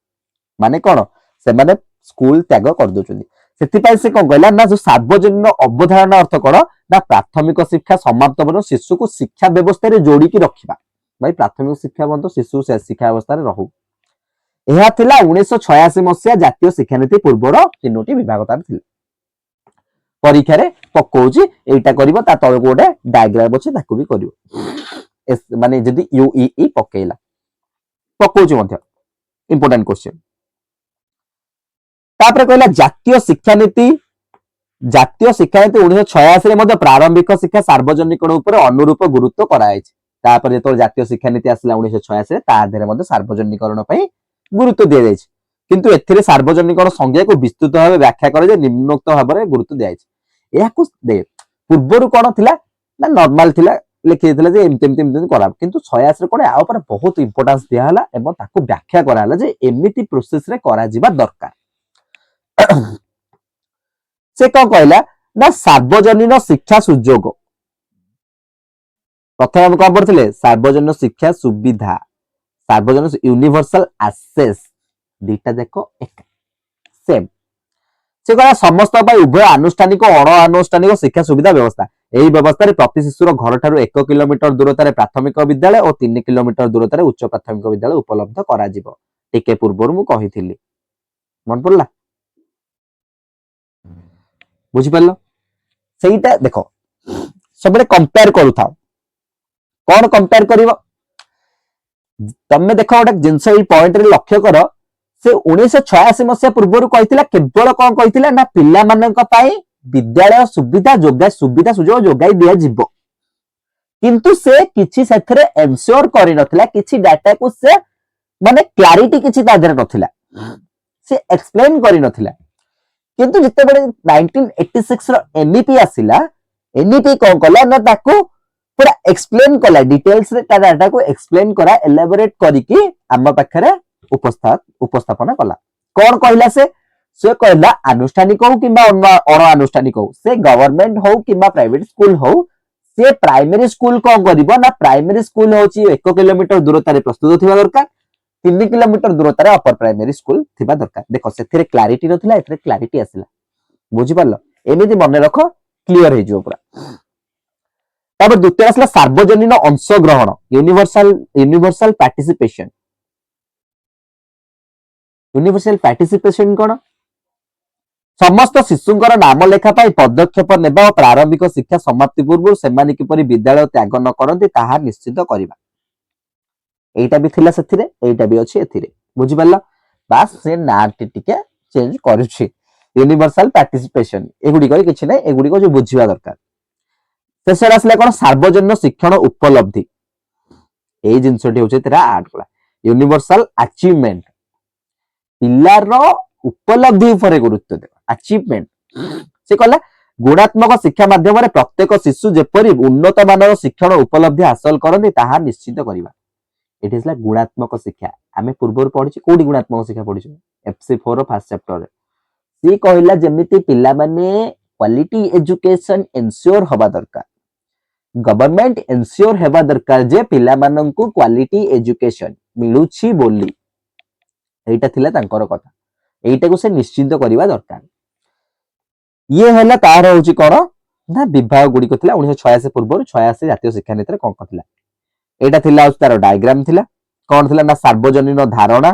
माने कौन से माने स्कूल त्याग कर दोछंती सेति से कौन कहला ना जो सार्वजनीन अवधारण अर्थ कौन ना प्राथमिक शिक्षा समाप्त पर्यंत शिशु को शिक्षा व्यवस्था रे जोड़ी की रखिबा भाई प्राथमिक शिक्षा पर्यंत शिशु शिक्षा व्यवस्था रे रहू। यह थिला 1986 मसिया जातीय शिक्षा नीति पूर्वर तीनोटी विभाग तार थिला परीक्षा रे पकोउची एटा करिवो ता तळ गोटे डायग्राम अछि ताकू भी करिवो माने जदी यूईई पकेइला पकोउची मध्य इंपोर्टेंट क्वेश्चन। तापर कहला जातीय शिक्षा नीति 1986 रे मध्य प्रारंभिक शिक्षा सार्वजनिकरण ऊपर अनुरूप गुरुत्व करायछि तापर जेतो जातीय शिक्षा नीति आसला 1986 रे ता आधेरे मध्य सार्वजनिकरण पई गुरुत्व दिया जायछि किंतु एथिरे सार्वजनिकरण संज्ञा को विस्तृत भाव व्याख्या करे जे निम्नोक्त भाबरे गुरुत्व दिया जायछि। एहा को दे पूर्वरु कोन थिला ना नॉर्मल थिला लिखि दिला जे एमतेम करा किंतु 86 रे कोन आ ऊपर बहुत इंपोर्टेंस दिया हला एवं ताको व्याख्या करा हला जे एमिति प्रोसेस रे करा जिबा दरकार। से कौन कहला ना सार्वजनीन शिक्षा सुजोग प्रथम हम कौन पढ़ते सार्वजनीन शिक्षा सुविधा सार्वजनीन यूनिवर्सल एक्सेस दीटा देखो एक सेम से कहला समस्त उभय आनुष्ठानिक और अण आनुष्ठानिक शिक्षा सुविधा व्यवस्था यही व्यवस्था प्रति शिशुर घर ठारू 1 किलोमीटर दूरतार प्राथमिक विद्यालय और 3 किलोमीटर दूरतार उच्च प्राथमिक विद्यालय उपलब्ध करा जिवो टिके पूर्व मु कहिथिली मन पड़ला बुझी पारलो सेटा देखो सब कंपेयर करूथा कौन कंपेयर करिवो तमे देखो गोटे जिनस पॉइंट रे लक्ष्य कर से 1986 मसिया पूर्व कहितिला केवल कौन कहितिला ना पिला मानक पाई विद्यालय सुविधा सुजोग जोगाई दिया जिवो किंतु से किछि सेथरे एन्श्योर करि नथिला किछि डाटा को से माने क्लैरिटी किछि तादर नथिला से एक्सप्लेन करि नथिला किंतु जिते बड़े 1986 रो एनईपी आसिला एनईपी कौन कला ना ताको पूरा एक्सप्लेन कला डिटेल्स रे ता डाटा को एक्सप्लेन करा एलाबोरेट करिकि आम पाखरे उपस्थापन कला कौन कहला से कहला आनुष्ठानिक हो किबा अण आनुष्ठानिक हो से गवर्नमेंट हो किबा प्राइवेट स्कूल हो से प्राइमरी स्कूल कौन करिवो ना प्राइमरी स्कूल होची 1 किलोमीटर दूरतारे प्रस्तुत थिबा दरकार 3 किलोमीटर दूरतारे अपर प्राइमरी स्कूल थिबा दरकार देखो सेथिरे क्लैरिटी नथिला एथिरे क्लैरिटी आसिला बुझी पारलो एमिति मन रखो क्लियर हे जो पूरा। तापर द्वितीय आसला सार्वजनीन अंशग्रहण यूनिवर्सल पार्टिसिपेशन कोन समस्त शिशुंकर नाम लेखा पाई पदक्षेप नेबा और प्रारंभिक शिक्षा समाप्ति पूर्व सेमानि किपरि विद्यालय त्याग न करंती ताहा निश्चित करिबा एटा भी थिला सेथिरे एटा भी अछि एथिरे बुझी पारला बास से नाटी टिके चेंज करूछि यूनिवर्सल पार्टिसिपेशन एगुडी किछि नै एगुडी को जो बुझिबा दरकार शेष आसले कोन सार्वजनीन शिक्षण उपलब्धि ଏଇ ଜିନିଷଟି ହଉଛି ଏଥିରେ ଆଡ୍ କଲା ୟୁନିଭର୍ସାଲ ଆଚିଭମେଣ୍ଟ ପିଲାର ଉପଲବ୍ଧି ଉପରେ ଗୁରୁତ୍ୱ ଦେବା ଆଚିଭମେଣ୍ଟ ସେ କହିଲା ଗୁଣାତ୍ମକ ଶିକ୍ଷା ମାଧ୍ୟମରେ ପ୍ରତ୍ୟେକ ଶିଶୁ ଯେପରି ଉନ୍ନତ ମାନର ଶିକ୍ଷଣ ଉପଲବ୍ଧି ହାସଲ କରନ୍ତି ତାହା ନିଶ୍ଚିତ କରିବା ଏଠି ଥିଲା ଗୁଣାତ୍ମକ ଶିକ୍ଷା ଆମେ ପୂର୍ବରୁ ପଢିଛୁ କୋଉଠି ଗୁଣାତ୍ମକ ଶିକ୍ଷା ପଢିଛୁ FC4 ଫାର୍ଷ୍ଟ ଚାପ୍ଟରରେ ସେ କହିଲା ଯେମିତି ପିଲାମାନେ କ୍ୱାଲିଟି ଏଜୁକେସନ ଏନସିଓର ହବା ଦରକାର गवर्नमेंट एनश्योर हेबा दरकार जे पिला माननकु क्वालिटी एजुकेशन मिलुछि बोली एटा थिला तांकर कथा एटा को से निश्चित करबा दरकार ये हैला तार होची कोन ना विभाग गुडी को थिला 1986 पूर्व 86 जातीय शिक्षा नीति रे कोन कथिला एटा थिला तार डायग्राम थिला कोन थिला ना सार्वजनीन धारणा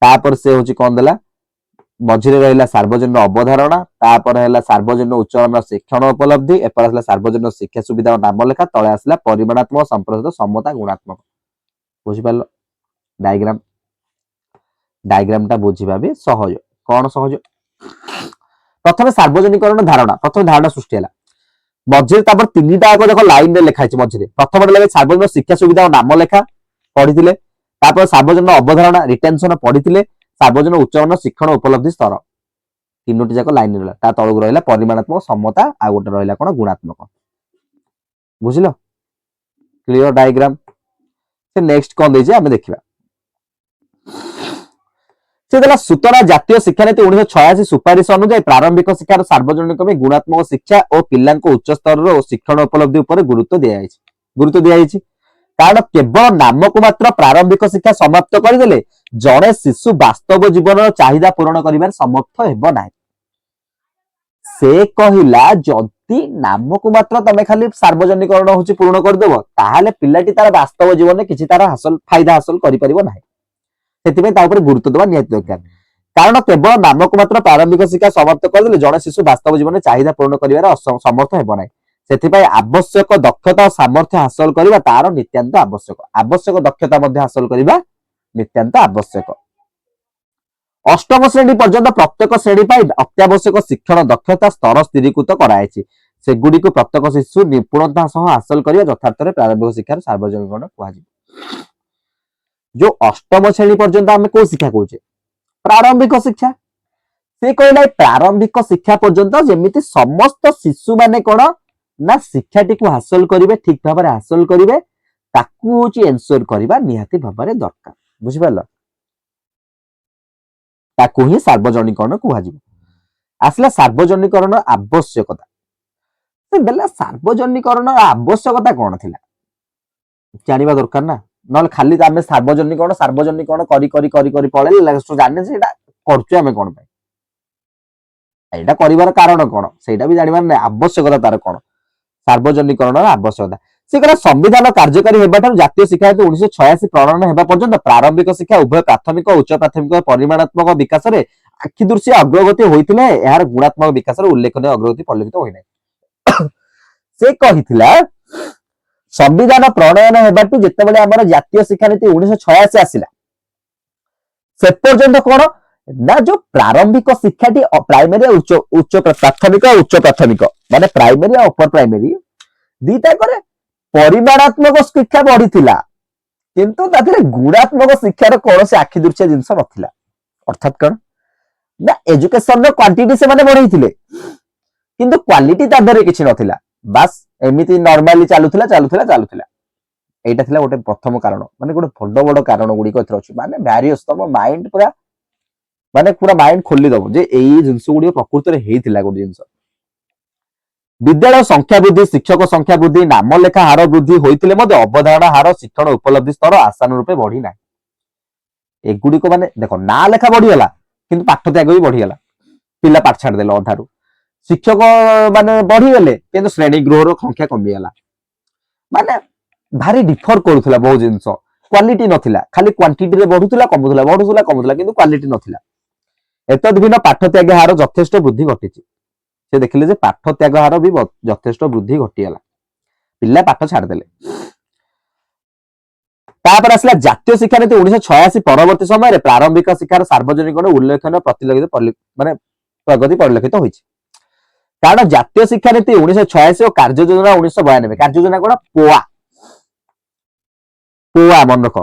तापर से होची कोन देला मझिरे रहिला सार्वजनीन अवधारणा तापर हैला सार्वजनीन उच्चमान शिक्षण उपलब्धि एपर आसला सार्वजनीन शिक्षा सुविधा नाम लेखा तळे आसला परिमाणात्मक संप्रसारित समता गुणात्मक बुझि पालो डायग्राम डायग्रामटा बुझिबा भी सहज कोन सहज प्रथमे सार्वजनिकरण धारणा प्रथम धारणा सृष्टि हला मझिरे तापर तीनटा आको देखो लाइन रे लिखा छि मझिरे प्रथम रे सार्वजनीन शिक्षा सुविधा नाम लेखा पढिथिले तापर सार्वजनीन अवधारणा रिटेंशन पढिथिले सार्वजनिक उच्चमान शिक्षण उपलब्धि स्तर तीनोटी जाक लाइन रहला ता तळगु रहला परिमाणात्मक समता आ गोटे रहला कोन गुणात्मक बुझिलो क्लियर डायग्राम से नेक्स्ट कोन देजे हमें देखिबा से देला सूचना जातीय शिक्षा नीति 1986 सुपारिश अनुसार प्रारंभिक शिक्षार सार्वजनिक में गुणात्मक शिक्षा और पिल्लांको उच्च स्तर रो शिक्षण उपलब्धि ऊपर गुरुत्व दिया जायछि कारण केवल नाम को मात्र प्रारंभिक शिक्षा समाप्त करदेले जड़े शिशु वास्तव जीवन चाहिदा पूरण करिबार समर्थ हेबो नाही से कहिला जदि नाम को मात्र तमे खाली सार्वजनिकरण होची पूर्ण कर देबो ताहाले पिल्लाटी तार वास्तव जीवन में किछि तार हासिल फायदा हासिल करि परिबो नाही सेति में ता ऊपर गुरुत्व देबा नियत दरकार कारण केवल नाम को मात्र प्रारंभिक शिक्षा समाप्त करदेले जड़े शिशु वास्तव जीवन में चाहिदा पूर्ण करिबार समर्थ हेबो नाही सेथिपाई आवश्यक दक्षता और सामर्थ्य हासिल करिबा तार नित्यांत आवश्यक दक्षता मध्ये हासिल करिबा नित्यांत आवश्यक अष्टम श्रेणी पर्यंत प्रत्येक श्रेणी पाई अत्यावश्यक शिक्षण दक्षता स्तर स्थिरीकृत करायछि सेगुडी को प्रत्येक शिशु निपुणता सह हासिल करिबा यथार्थ रे प्रारंभिक शिक्षार सार्वजनिकरण कुहाजी जो अष्टम श्रेणी पर्यंत हमें को शिक्षा कहूचे प्रारंभिक शिक्षा से कहला प्रारंभिक शिक्षा पर्यंत जेमिति समस्त शिशु माने कोन ना शिक्षाटी को हासिल करिवे ठीक भाव में हासिल करिवे ताकू होची एन्श्योर करिबा निहाती भाव में दरकार बुझि पालो ताकू ही सार्वजनिकरण कुहाजिबो आसला सार्वजनिकरण आवश्यकता से बेला सार्वजनिकरण आवश्यकता कोन थिला जानिबा दरकार ना नल खाली आमे सार्वजनिकरण करी पळे लास्ट जाने से एटा करछु आमे कोन पाई एटा करिवार कारण कोन सेटा भी जानिबार नै आवश्यकता तार कोन सार्वजनिकरण आवश्यकता से कला संविधान कार्यकारी हेबाठार जातीय शिक्षा नीति 1986 प्रणयन हेबा पर्यंत प्रारंभिक शिक्षा उभय प्राथमिक और उच्च प्राथमिक परिमाणात्मक विकास रे आखिदृश्य अग्रगति होइतिले यार गुणात्मक विकास रे उल्लेखनीय अग्रगति परिलक्षित होई नै से कहिथिला संविधान प्रणयन हेबाटू जेतेबेले हमर जातीय शिक्षा नीति 1986 आसिला से पर्यंत कोन ना जो प्रारंभिक शिक्षाटी प्राइमरी उच्च प्राथमिक और उच्च प्राथमिक माने प्राइमरी और अपर प्राइमरी दीटा करे परिमाणात्मक शिक्षा बढ़िथिला किंतु ताथिरे गुणात्मक शिक्षार कोन से आखि दृश्य जिंस नथिला अर्थात कोन ना एजुकेशन रो क्वांटिटी से माने बढ़ैथिले किंतु क्वालिटी तादरे किछि नथिला बस एमिति नॉर्मली चालुथिला एटा थिला गोटे प्रथम कारण माने गोटे बड़ कारण गुडी को एथर अछि माने वेरियस तम माइंड पूरा माने पूरा माइंड खोली दबो जे एई जिंस गुडी प्रकृति रे हेइथिला गोटे जिंस विद्यालय संख्या वृद्धि शिक्षक संख्या वृद्धि नाम लेखा हार वृद्धि होइतिले मध्ये अवधारणा हार शिक्षण उपलब्धि स्तर आसान रूपे बढ़ी ना एगुडी को माने देखो ना लेखा बढ़ी गला किंतु पाठ त्याग भी बढ़ी गला पिला पाठ छाड़ देला अधारू शिक्षक माने बढ़ी गले किंतु श्रेणी गृह रो संख्या कमी गला माने भारी डिफर करूथला बहुत जिंस क्वालिटी नथिला खाली क्वांटिटी रे बढ़ुथला कमुथला किंतु क्वालिटी नथिला एतद भिन्न पाठ त्याग हार यथेष्ट वृद्धि घटिछि से देखिले जे पाठ त्याग हार भी यथेष्ट वृद्धि घटिगला पिल्ला पाठ छाड़ देले तापर आसला जातीय शिक्षा नीति 1986 परवर्ती समय प्रारंभिक शिक्षार सार्वजनिकरण उल्लेखनीय प्रतिलक्षित माने प्रगति परिलक्षित होइछि कारण जातीय शिक्षा नीति 1986 और कार्य योजना 1992 कार्य योजना कोन पोआ পোয়া ମନେ ରଖ,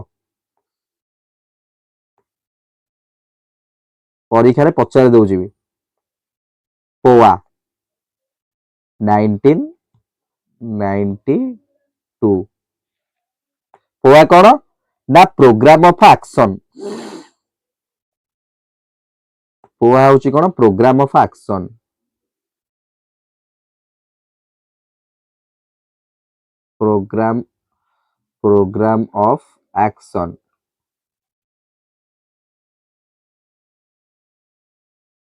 ପରୀକ୍ଷାରେ ପଚାରି ଦଉଛି ବି। পোয়া 1992। পোয়া କଣ ନା ପ୍ରୋଗ୍ରାମ ଅଫ ଆକ୍ସନ। পোয়া ହଉଛି କଣ programme of action. Programme of action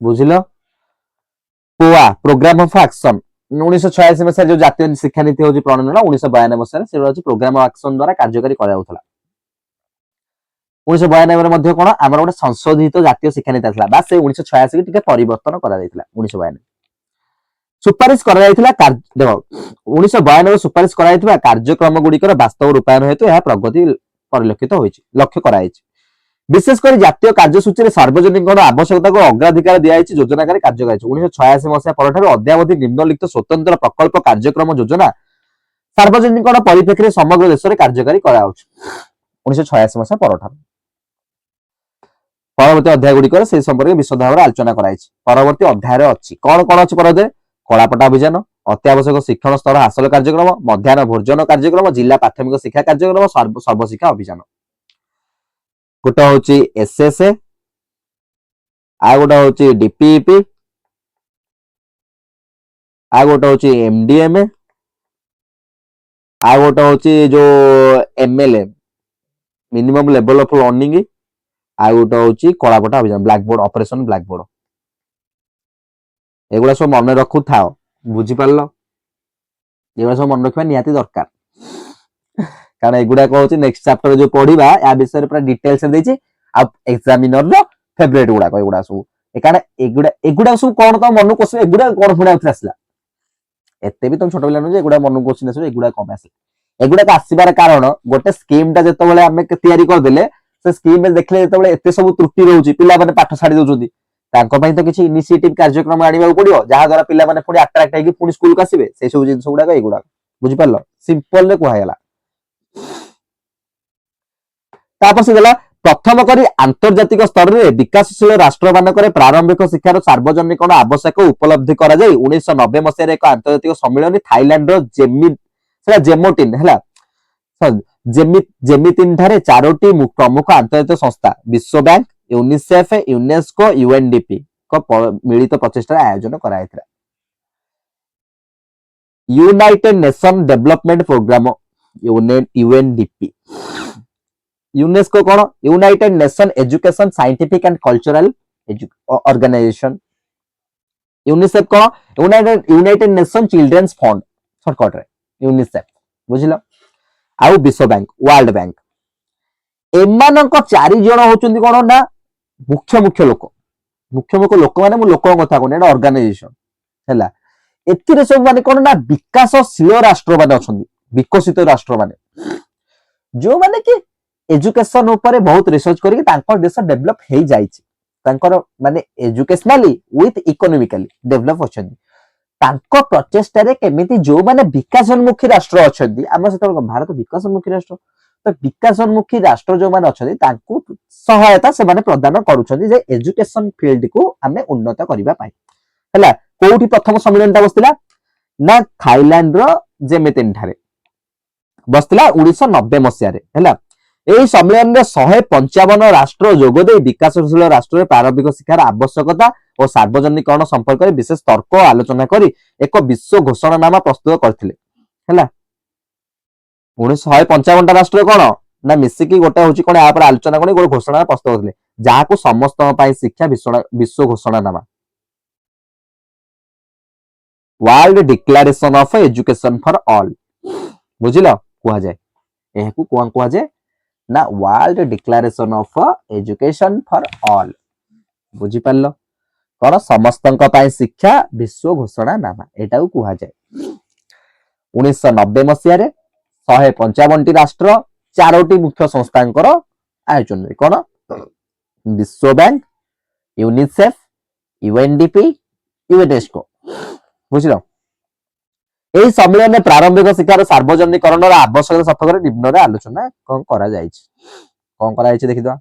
ବୁଝିଲ। পোয়া ପ୍ରୋଗ୍ରାମ ଅଫ ଆକ୍ସନ 1986 ମସିହାରେ ଯୋଉ ଜାତୀୟ ଶିକ୍ଷାନୀତି ହଉଛି ପ୍ରଣୟନ, 1992 ମସିହାରେ ସେଟା ହଉଛି ପ୍ରୋଗ୍ରାମ ଅଫ ଆକ୍ସନ ଦ୍ୱାରା କାର୍ଯ୍ୟକାରୀ କରାଯାଉଥିଲା। 1992 ମଧ୍ୟ କଣ ଆମର ଗୋଟେ ସଂଶୋଧିତ ଜାତୀୟ ଶିକ୍ଷାନୀତି ଆସିଲା, ବା ସେ 1986 କି ଟିକେ ପରିବର୍ତ୍ତନ କରାଯାଇଥିଲା। 1992 ସୁପାରିଶ କରାଯାଇଥିଲା ଦେଖ 1992 ସୁପାରିଶ କରାଯାଇଥିବା କାର୍ଯ୍ୟକ୍ରମ ଗୁଡିକର ବାସ୍ତବ ରୂପାୟନ ହେତୁ ଏହା ପ୍ରଗତି ପରିଲକ୍ଷିତ ହୋଇଛି, ଲକ୍ଷ୍ୟ କରାଯାଇଛି। ବିଶେଷ କରି ଜାତୀୟ କାର୍ଯ୍ୟସୂଚୀରେ ସାର୍ବଜନୀନ ଆବଶ୍ୟକତାକୁ ଅଗ୍ରାଧିକାର ଦିଆଯାଇଛି, ଯୋଜନାକାରୀ କାର୍ଯ୍ୟ କରାଯାଇଛି। 1986 ମସିହା ପରଠାରୁ ଅଦ୍ୟାବଧି ନିମ୍ନଲିଖିତ ସ୍ୱତନ୍ତ୍ର ପ୍ରକଳ୍ପ କାର୍ଯ୍ୟକ୍ରମ ଯୋଜନା ସାର୍ବଜନୀନ ପରିପ୍ରେକ୍ଷୀରେ ସମଗ୍ର ଦେଶରେ କାର୍ଯ୍ୟକାରୀ କରାଯାଉଛି। 1986 ମସିହା ପରଠାରୁ ପରବର୍ତ୍ତୀ ଅଧ୍ୟାୟ ଗୁଡିକରେ ସେହି ସମ୍ପର୍କରେ ବିଶଦ ଭାବରେ ଆଲୋଚନା କରାଯାଇଛି। ପରବର୍ତ୍ତୀ ଅଧ୍ୟାୟରେ ଅଛି କଣ କଣ ଅଛି ପରବର୍ତ୍ତୀ କଳାପଟା ଅଭିଯାନ, ଅତ୍ୟାବଶ୍ୟକ ଶିକ୍ଷଣ ସ୍ତର ହାସଲ କାର୍ଯ୍ୟକ୍ରମ, ମଧ୍ୟାହ୍ନ ଭୋଜନ କାର୍ଯ୍ୟକ୍ରମ, ଜିଲ୍ଲା ପ୍ରାଥମିକ ଶିକ୍ଷା କାର୍ଯ୍ୟକ୍ରମ, ସର୍ବଶିକ୍ଷା ଅଭିଯାନ। ଗୋଟେ ହଉଛି ଏସଏସଏ, ଆଉ ଗୋଟେ ହଉଛି ଡିପିଇପି, ଆଉ ଗୋଟେ ହଉଛି ଏମଡିଏମଏ, ଆଉ ଗୋଟେ ହଉଛି ଯୋଉ MLA minimum level of learning, ଆଉ ଗୋଟେ ହଉଛି କଳାପଟା ଅଭିଯାନ ବ୍ଲାକବୋର୍ଡ ଅପରେସନ ବ୍ଲାକବୋର୍ଡ। ଏଗୁଡା ସବୁ ମନେ ରଖୁଥାଅ, ବୁଝିପାରିଲ। ଏଗୁଡା ସବୁ ମନେ ରଖିବା ନିହାତି ଦରକାର, କାରଣ ଏଗୁଡାକ ହଉଛି ନେକ୍ସଟ ଚାପ୍ଟର ଯୋଉ ପଢିବା ୟା ବିଷୟରେ ପୁରା ଡିଟେଲସ ଦେଇଛି। ଆଉ ଏକ୍ସାମିନର ର ଫେଭରେଟ ଗୁଡାକ ଏଗୁଡା ସବୁ, କାରଣ ଏଗୁଡା ସବୁ କଣ ତମ ମନକୁ କୋଶ୍ଚିନ୍, ଏଗୁଡା କଣ ପୁଣି ଆଉଥରେ ଆସିଲା। ଏତେ ବି ତମ ଛୋଟ ପିଲା ନୁହେଁ ଯେ ଏଗୁଡା ମନକୁ କୋଶ୍ଚିନ୍ ଆସିବ, ଏଗୁଡା କମ ଆସିଲା। ଏଗୁଡାକ ଆସିବାର କାରଣ ଗୋଟେ ସ୍କିମ ଟା ଯେତେବେଳେ ଆମେ ତିଆରି କରିଦେଲେ, ସେ ସ୍କିମ ରେ ଦେଖିଲେ ଯେତେବେଳେ ଏତେ ସବୁ ତ୍ରୁଟି ରହୁଛି, ପିଲାମାନେ ପାଠ ଛାଡି ଦଉଛନ୍ତି, ତାଙ୍କ ପାଇଁ ତ କିଛି ଇନିସିଏଟିଭ କାର୍ଯ୍ୟକ୍ରମ ଆଣିବାକୁ ପଡିବ, ଯାହା ଦ୍ୱାରା ପିଲାମାନେ ପୁଣି ଆଟ୍ରାକ୍ଟ ହେଇକି ପୁଣି ସ୍କୁଲକୁ ଆସିବେ। ସେଇ ସବୁ ଜିନିଷ ଗୁଡାକ ଏଗୁଡାକ, ବୁଝିପାରିଲ, ସିମ୍ପଲ ରେ କୁହାଗଲା। ତାପରେ ସେ ଦେଲା ପ୍ରଥମ କରି ଆନ୍ତର୍ଜାତିକ ସ୍ତରରେ ବିକାଶଶୀଳ ରାଷ୍ଟ୍ର ମାନଙ୍କରେ ପ୍ରାରମ୍ଭିକ ଶିକ୍ଷାର ସାର୍ବଜନୀନ ଆବଶ୍ୟକ ଉପଲବ୍ଧି କରାଯାଇ 1990 ମସିହାରେ ଏକ ଆନ୍ତର୍ଜାତିକ ସମ୍ମିଳନୀ ଥାଇଲାଣ୍ଡର ଜେମୋଟିନ୍ ହେଲା ଜେମିତିନ୍ ଠାରେ 4ଟି ପ୍ରମୁଖ ଆନ୍ତର୍ଜାତିକ ସଂସ୍ଥା ବିଶ୍ୱ ବ୍ୟାଙ୍କ, ୟୁନିସେଫ, ୟୁନେସ୍କୋ, ୟୁଏନଡିପି ମିଳିତ ପ୍ରଚେଷ୍ଟାରେ ଆୟୋଜନ କରାଯାଇଥିଲା। United Nation Development Programme UNDP, UNESCO କଣ United Nation Education Scientific and Cultural Organisation, UNICEF କଣ ୟୁନାଇଟେଡ ନେସନ ଚିଲଡ୍ରେନ୍ସ ଫଣ୍ଡ ସର୍ଟକଟରେ ୟୁନିସେଫ, ବୁଝିଲ। ଆଉ ବିଶ୍ୱ ବ୍ୟାଙ୍କ, ୱାର୍ଲଡ ବ୍ୟାଙ୍କ, ଏମାନଙ୍କ 4 ଜଣ ହଉଛନ୍ତି କଣ ନା ମୁଖ୍ୟ ଲୋକ। ମୁଖ୍ୟ ଲୋକ ମାନେ ମୁଁ ଲୋକଙ୍କ କଥା କହୁନି, ଏଟା ଅର୍ଗାନାଇଜେସନ ହେଲା। ଏଥିରେ ସବୁ ମାନେ କଣ ନା ବିକାଶଶୀଳ ରାଷ୍ଟ୍ର ମାନେ ଅଛନ୍ତି, ବିକଶିତ ରାଷ୍ଟ୍ର ମାନେ, ଯୋଉମାନେ କି ଏଜୁକେସନ ଉପରେ ବହୁତ ରିସର୍ଚ୍ଚ କରିକି ତାଙ୍କର ଦେଶ ଡେଭଲପ ହେଇଯାଇଛି, ତାଙ୍କର ମାନେ ଏଜୁକେସନାଲି ୱିଥ ଇକୋନୋମିକାଲି ଡେଭଲପ ଅଛନ୍ତି। ତାଙ୍କ ପ୍ରଚେଷ୍ଟାରେ କେମିତି ଯୋଉମାନେ ବିକାଶୋନ୍ମୁଖୀ ରାଷ୍ଟ୍ର ଅଛନ୍ତି, ଆମର ସେତେବେଳେ ଭାରତ ବିକାଶୋନ୍ମୁଖୀ ରାଷ୍ଟ୍ର, ତ ବିକାଶୋନ୍ମୁଖୀ ରାଷ୍ଟ୍ର ଯୋଉମାନେ ଅଛନ୍ତି ତାଙ୍କୁ ସହାୟତା ସେମାନେ ପ୍ରଦାନ କରୁଛନ୍ତି ଯେ ଏଜୁକେସନ ଫିଲ୍ଡକୁ ଆମେ ଉନ୍ନତ କରିବା ପାଇଁ ହେଲା। କୋଉଠି ପ୍ରଥମ ସମ୍ମିଳନୀଟା ବସିଥିଲା ନା ଥାଇଲାଣ୍ଡର ଜେମିତିନ୍ ଠାରେ ବସିଥିଲା 1990 ମସିହାରେ ହେଲା। ଏହି ସମ୍ମିଳନୀରେ 155 ରାଷ୍ଟ୍ର ଯୋଗ ଦେଇ ବିକାଶଶୀଳ ରାଷ୍ଟ୍ରରେ ପ୍ରାରମ୍ଭିକ ଶିକ୍ଷାର ଆବଶ୍ୟକତା ଓ ସାର୍ବଜନୀକରଣ ସମ୍ପର୍କରେ ବିଶେଷ ତର୍କ ଓ ଆଲୋଚନା କରି ଏକ ବିଶ୍ୱ ଘୋଷଣାନାମା ପ୍ରସ୍ତୁତ କରିଥିଲେ ହେଲା। 155ଟା ରାଷ୍ଟ୍ର କଣ ନା ମିଶିକି ଗୋଟେ ହଉଛି କଣ ୟା ଉପରେ ଆଲୋଚନା କରି ଗୋଟେ ଘୋଷଣା ପ୍ରସ୍ତୁତ କରିଥିଲେ, ଯାହାକୁ ସମସ୍ତଙ୍କ ପାଇଁ ଶିକ୍ଷା ବିଶ୍ୱ ଘୋଷଣାନାମା, world declaration of education for all, ବୁଝିଲ କୁହାଯାଏ। ଏହାକୁ କଣ କୁହାଯାଏ ନା world declaration of education for all, ବୁଝିପାରିଲ, କଣ ସମସ୍ତଙ୍କ ପାଇଁ ଶିକ୍ଷା ବିଶ୍ୱ ଘୋଷଣାନାମା ଏଟାକୁ କୁହାଯାଏ। 1990 ମସିହାରେ 155ଟି ରାଷ୍ଟ୍ର 4ଟି ମୁଖ୍ୟ ସଂସ୍ଥାଙ୍କର ଆୟୋଜନରେ କଣ ବିଶ୍ୱ ବ୍ୟାଙ୍କ, ୟୁନିସେଫ, ୟୁଏନଡିପି, ୟୁନେସ୍କୋ, ବୁଝିଲ। ଏହି ସମ୍ମିଳନୀରେ ପ୍ରାରମ୍ଭିକ ଶିକ୍ଷାର ସାର୍ବଜନୀକରଣର ଆବଶ୍ୟକତା ସପକ୍ଷରେ ନିମ୍ନରେ ଆଲୋଚନା କଣ କରାଯାଇଛି ଦେଖିଦବା।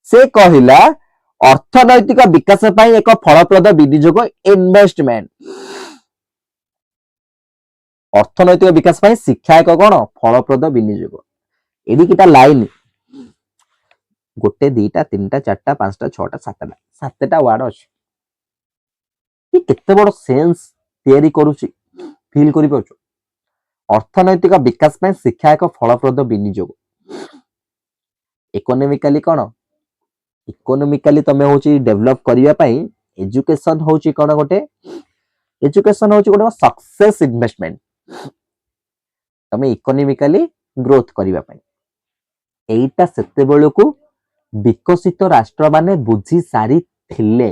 ସେ କହିଲା ଅର୍ଥନୈତିକ ବିକାଶ ପାଇଁ ଏକ ଫଳପ୍ରଦ ବିନିଯୋଗ ଇନଭେଷ୍ଟମେଣ୍ଟ। ଅର୍ଥନୈତିକ ବିକାଶ ପାଇଁ ଶିକ୍ଷା ଏକ କଣ ଫଳପ୍ରଦ ବିନିଯୋଗ। ଏଠି କିଟା ଲାଇନ 1 2 3 4 5 6 7ଟା ୱାର୍ଡ ଅଛି। କେତେ ବଡ ସେନ୍ସ ତିଆରି କରୁଛି ଫିଲ୍ କରିପାରୁଛୁ। ଅର୍ଥନୈତିକ ବିକାଶ ପାଇଁ ଶିକ୍ଷା ଏକ ଫଳପ୍ରଦ ବିନିଯୋଗ। ଇକୋନୋମିକାଲି କଣ ଇକୋନୋମିକାଲି ତମେ ହଉଛି ଡେଭଲପ କରିବା ପାଇଁ ଏଜୁକେସନ ହଉଛି କଣ ଗୋଟେ ସକ୍ସେସ ଇନଭେଷ୍ଟମେଣ୍ଟ। ତମେ ଇକୋନୋମିକାଲି ଗ୍ରୋଥ କରିବା ପାଇଁ ଏଇଟା ସେତେବେଳକୁ ବିକଶିତ ରାଷ୍ଟ୍ର ମାନେ ବୁଝି ସାରିଥିଲେ।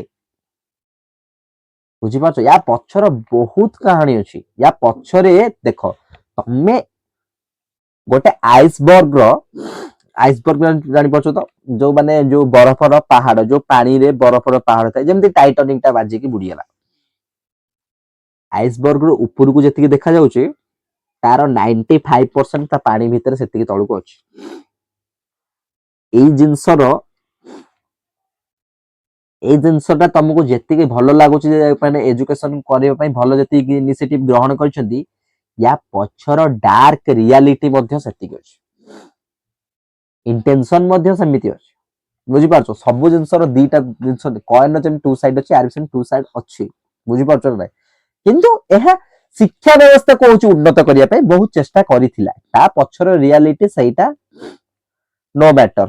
ବୁଝିପାରୁଛ ୟା ପଛର ବହୁତ କାହାଣୀ ଅଛି। ୟା ପଛରେ ଦେଖ ତମେ ଗୋଟେ ଆଇସବର୍ଗ ଜାଣିପାରୁଛ ତ ଯୋଉ ମାନେ ଯୋଉ ବରଫର ପାହାଡ ଯୋଉ ପାଣିରେ ବରଫର ପାହାଡ ଥାଏ ଯେମିତି ଟାଇଟାନିକ ଟା ବାଜିକି ବୁଡିଗଲା। ଆଇସବର୍ଗ ର ଉପରକୁ ଯେତିକି ଦେଖାଯାଉଛି ତାର 95% ତା ପାଣି ଭିତରେ ସେତିକି ତଳକୁ ଅଛି। ଏଇ ଜିନିଷଟା ତମକୁ ଯେତିକି ଭଲ ଲାଗୁଛି ମାନେ ଏଜୁକେସନ କରିବା ପାଇଁ ଭଲ ଯେତିକି ଇନିସିଏଟିଭ ଗ୍ରହଣ କରିଛନ୍ତି ୟା ପଛର ଡାର୍କ ରିଆଲିଟି ମଧ୍ୟ ସେତିକି ଅଛି। ଇଣ୍ଟେନସନ ମଧ୍ୟ ସେମିତି ଅଛି। ବୁଝିପାରୁଛ ସବୁ ଜିନିଷର ଦିଟା ଜିନିଷ କଏନର ଯେମିତି ଟୁ ସାଇଡ ଅଛି ଆର ସେମିତି ଟୁ ସାଇଡ ଅଛି। ବୁଝିପାରୁଛ ନା? କିନ୍ତୁ ଏହା ଶିକ୍ଷା ବ୍ୟବସ୍ଥାକୁ ହଉଛି ଉନ୍ନତ କରିବା ପାଇଁ ବହୁତ ଚେଷ୍ଟା କରିଥିଲା। ତା ପଛର ରିଆଲିଟି ସେଇଟା नो मैटर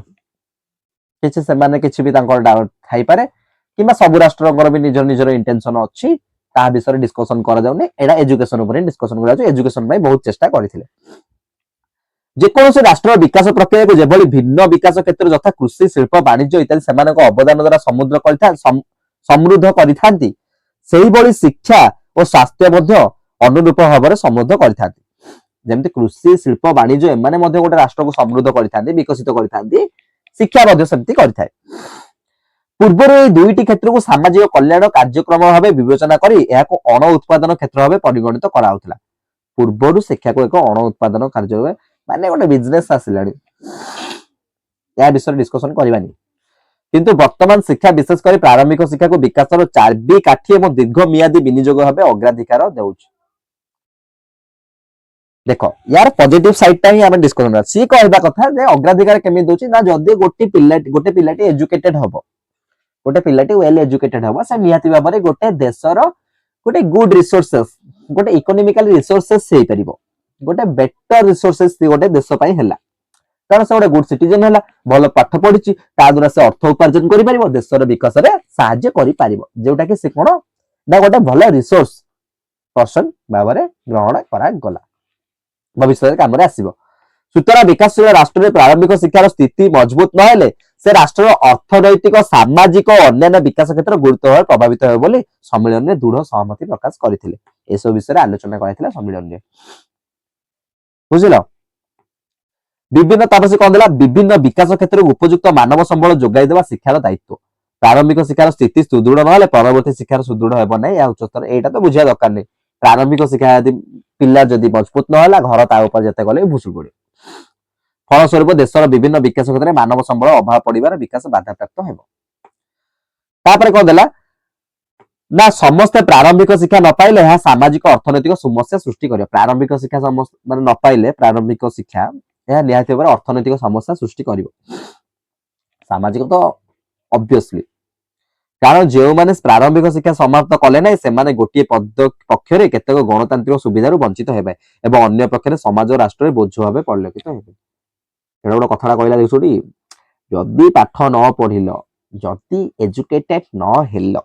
କିଛି ସେମାନେ କିଛି ବି ତାଙ୍କର ଡାଉଟ ଥାଇପାରେ କିମ୍ବା ସବୁ ରାଷ୍ଟ୍ରଙ୍କର ବି ନିଜ ନିଜର ଇଣ୍ଟେନସନ ଅଛି ତା ବିଷୟରେ ଡିସ୍କସନ କରାଯାଉନି। ଏଇଟା ଏଜୁକେସନ ଉପରେ ଡିସ୍କସନ କରାଯାଉଛି। ଏଜୁକେସନ ପାଇଁ ବହୁତ ଚେଷ୍ଟା କରିଥିଲେ। ଯେକୌଣସି ରାଷ୍ଟ୍ରର ବିକାଶ ପ୍ରକ୍ରିୟାକୁ ଯେଭଳି ଭିନ୍ନ ବିକାଶ କ୍ଷେତ୍ର ଯଥା କୃଷି ଶିଳ୍ପ ବାଣିଜ୍ୟ ଇତ୍ୟାଦି ସେମାନଙ୍କ ଅବଦାନ ଦ୍ୱାରା ସମୃଦ୍ଧ କରିଥାନ୍ତି ସେହିଭଳି ଶିକ୍ଷା ଓ ସ୍ୱାସ୍ଥ୍ୟ ମଧ୍ୟ ଅନୁରୂପ ଭାବରେ ସମୃଦ୍ଧ କରିଥାନ୍ତି। ଯେମିତି କୃଷି ଶିଳ୍ପ ବାଣିଜ୍ୟ ଏମାନେ ମଧ୍ୟ ଗୋଟେ ରାଷ୍ଟ୍ରକୁ ସମୃଦ୍ଧ କରିଥାନ୍ତି ବିକଶିତ କରିଥାନ୍ତି ଶିକ୍ଷା ମଧ୍ୟ ସେମିତି କରିଥାଏ। ପୂର୍ବରୁ ଏହି ଦୁଇଟି କ୍ଷେତ୍ରକୁ ସାମାଜିକ କଲ୍ୟାଣ କାର୍ଯ୍ୟକ୍ରମ ଭାବେ ବିବେଚନା କରି ଏହାକୁ ଅଣ ଉତ୍ପାଦନ କ୍ଷେତ୍ର ଭାବେ ପରିଗଣିତ କରାଯାଉଥିଲା। ପୂର୍ବରୁ ଶିକ୍ଷାକୁ ଏକ ଅଣ ଉତ୍ପାଦନ କାର୍ଯ୍ୟ ଭାବେ ମାନେ ଗୋଟେ ବିଜନେସ ଆସିଲାଣି ଏହା ବିଷୟରେ ଡିସ୍କସନ କରିବାନି। କିନ୍ତୁ ବର୍ତ୍ତମାନ ଶିକ୍ଷା ବିଶେଷ କରି ପ୍ରାରମ୍ଭିକ ଶିକ୍ଷାକୁ ବିକାଶର ଚାବିକାଠି ଏବଂ ଦୀର୍ଘ ମିଆଦୀ ବିନିଯୋଗ ଭାବେ ଅଗ୍ରାଧିକାର ଦେଉଛି। ଦେଖ यार पॉजिटिव साइड ही आम डिस्कसन करा सी कहवा कथा जे अग्राधिकार केमी दउची ना जदी गोटे पिलाटी एजुकेटेड हबो गोटे पिलाटी वेल एजुकेटेड हबो से निहाती भाबरे गोटे देशर गोटे गुड रिसोर्सेस गोटे इकोनॉमिकल रिसोर्सेस हे परिबो गोटे बेटर रिसोर्सेस गोटे देश पई हैला कारण से गोटे गुड सिटीजन हैला भलो पाठ पढिची ता द्वारा से अर्थ उपार्जन करि परिबो देशर विकास रे सहाय्य करि परिबो जेउटा कि से कोन ना गोटे भलो रिसोर्स पर्सन भाबरे ग्रहण करा गला भविष्य काम आसो। सुतरां विकासशील राष्ट्र में प्रारंभिक शिक्षार स्थिति मजबूत नहेले से राष्ट्र अर्थनैतिक सामाजिक और अन्य विकास क्षेत्र गुरुत्व भाव प्रभावित हो बोली सम्मेलन में दृढ़ सहमति प्रकाश करथिले। एसब विषय आलोचना कराइथिला सम्मेलन में बुझिल। विभिन्न तापसी कौन देला विभिन्न विकास क्षेत्र में उपयुक्त मानव संबल जोगाई देवा शिक्षार दायित्व। प्रारंभिक शिक्षार स्थिति सुदृढ़ नहेले परवर्ती शिक्षार सुदृढ़ हेबो नै या उच्चतर एटा तो बुझिया दरकार नै। प्रारंभिक शिक्षा यदि पिला जदि मजबूत नहला घर ता ऊपर जते गले भुसुड़ पड़े फलस्वरूप देशर विभिन्न विकास क्षेत्र में मानव संबल अभाव पड़िबार विकास बाधाप्राप्त हेबो। तापर कौन देला ना समस्त प्रारंभिक शिक्षा न पाइले यह सामाजिक अर्थनैतिक समस्या सृष्टि करियो। प्रारंभिक शिक्षा माने न पाइले प्रारंभिक शिक्षा यह निहाती भाबरे अर्थनैतिक समस्या सृष्टि करियो। सामाजिक तो ऑब्वियसली कारण जो माने प्रारंभिक शिक्षा समाप्त कले ना से माने गोटे पद पक्षरे केतेक गणतांत्रिक सुविधार वंचित हेबे एवं अन्य पक्षरे समाज और राष्ट्र बोझ भाव परिलक्षित हेबे। एटा गोटे कथाटा कहला देखुटी जदि पाठ न पढ़िल जदि एजुकेटेड न हेल